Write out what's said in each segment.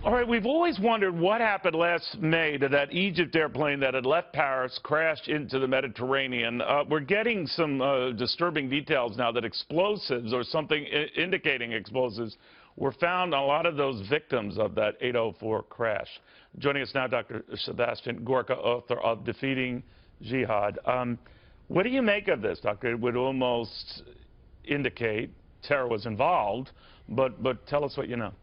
All right, we've always wondered what happened last May to that Egypt airplane that had left Paris, crashed into the Mediterranean. We're getting some disturbing details now that explosives or something indicating explosives were found on a lot of those victims of that 804 crash. Joining us now, Dr. Sebastian Gorka, author of Defeating Jihad. What do you make of this, Doctor? It would almost indicate terror was involved, but tell us what you know.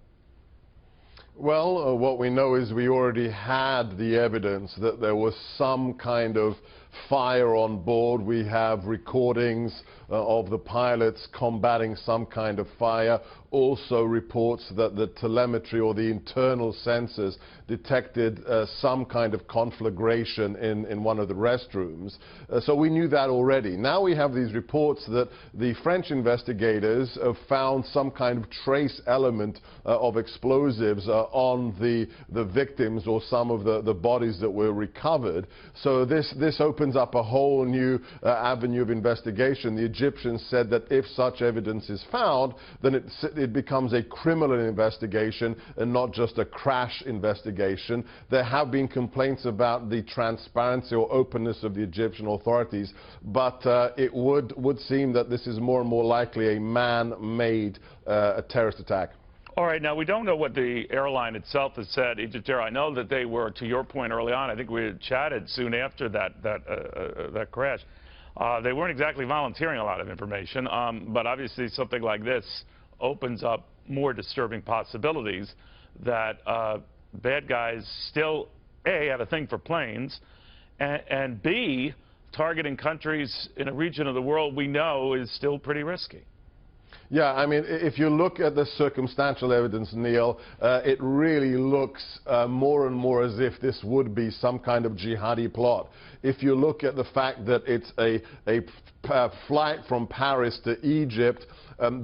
Well, what we know is we already had the evidence that there was some kind of fire on board. We have recordings of the pilots combating some kind of fire. Also reports that the telemetry or the internal sensors detected some kind of conflagration in one of the restrooms. So we knew that already. Now we have these reports that the French investigators have found some kind of trace element of explosives on the victims or some of the bodies that were recovered. So this opens up a whole new avenue of investigation. The Egyptians said that if such evidence is found, then it becomes a criminal investigation and not just a crash investigation. There have been complaints about the transparency or openness of the Egyptian authorities, but it would seem that this is more and more likely a man-made terrorist attack. All right, now we don't know what the airline itself has said, Egypt Air. I know that they were, to your point early on, I think we had chatted soon after that crash. They weren't exactly volunteering a lot of information, but obviously something like this opens up more disturbing possibilities that bad guys still, A, have a thing for planes, and B, targeting countries in a region of the world we know is still pretty risky. Yeah, I mean, if you look at the circumstantial evidence, Neil, it really looks more and more as if this would be some kind of jihadi plot. If you look at the fact that it's a flight from Paris to Egypt,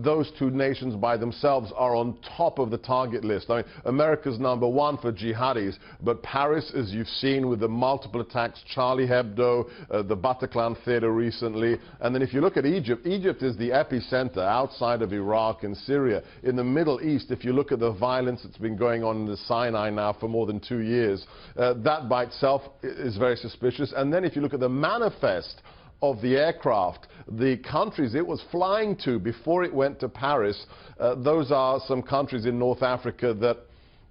those two nations by themselves are on top of the target list. I mean, America's #1 for jihadis, but Paris, as you've seen with the multiple attacks, Charlie Hebdo, the Bataclan theater recently, and then if you look at Egypt, Egypt is the epicenter outside of Iraq and Syria. In the Middle East, if you look at the violence that's been going on in the Sinai now for more than 2 years, that by itself is very suspicious. And then if you look at the manifest of the aircraft, the countries it was flying to before it went to Paris, those are some countries in North Africa that,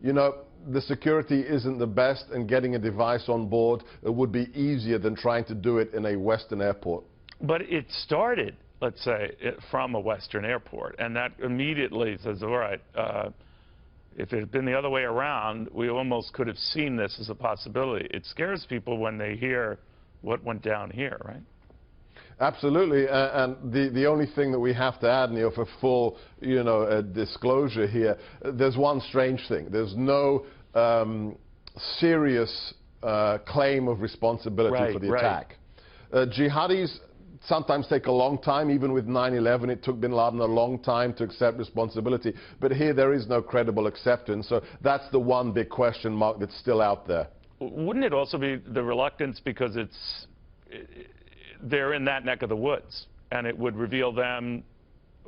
you know, the security isn't the best, and getting a device on board would be easier than trying to do it in a Western airport. But it started, let's say, from a Western airport, and that immediately says, all right, if it had been the other way around, we almost could have seen this as a possibility. It scares people when they hear what went down here, right? Absolutely, and the only thing that we have to add, Neil, for full, disclosure here, there's one strange thing. There's no serious claim of responsibility for the attack. Jihadis sometimes take a long time. Even with 9/11, it took bin Laden a long time to accept responsibility. But here there is no credible acceptance, so that's the one big question mark that's still out there. Wouldn't it also be the reluctance because they're in that neck of the woods, and it would reveal them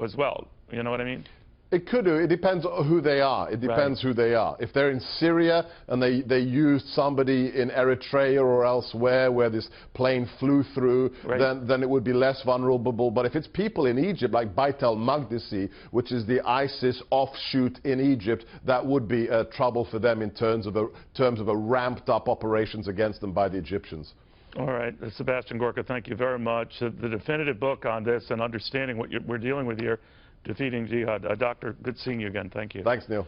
as well? You know what I mean? It could do. It depends on who they are. It depends who they are. If they're in Syria and they used somebody in Eritrea or elsewhere where this plane flew through, then it would be less vulnerable. But if it's people in Egypt, like Beit el-Maqdisi, which is the ISIS offshoot in Egypt, that would be trouble for them in terms of a ramped-up operations against them by the Egyptians. All right, Sebastian Gorka, thank you very much. The definitive book on this and understanding what we're dealing with here, Defeating Jihad. Doctor, good seeing you again. Thank you. Thanks, Neil.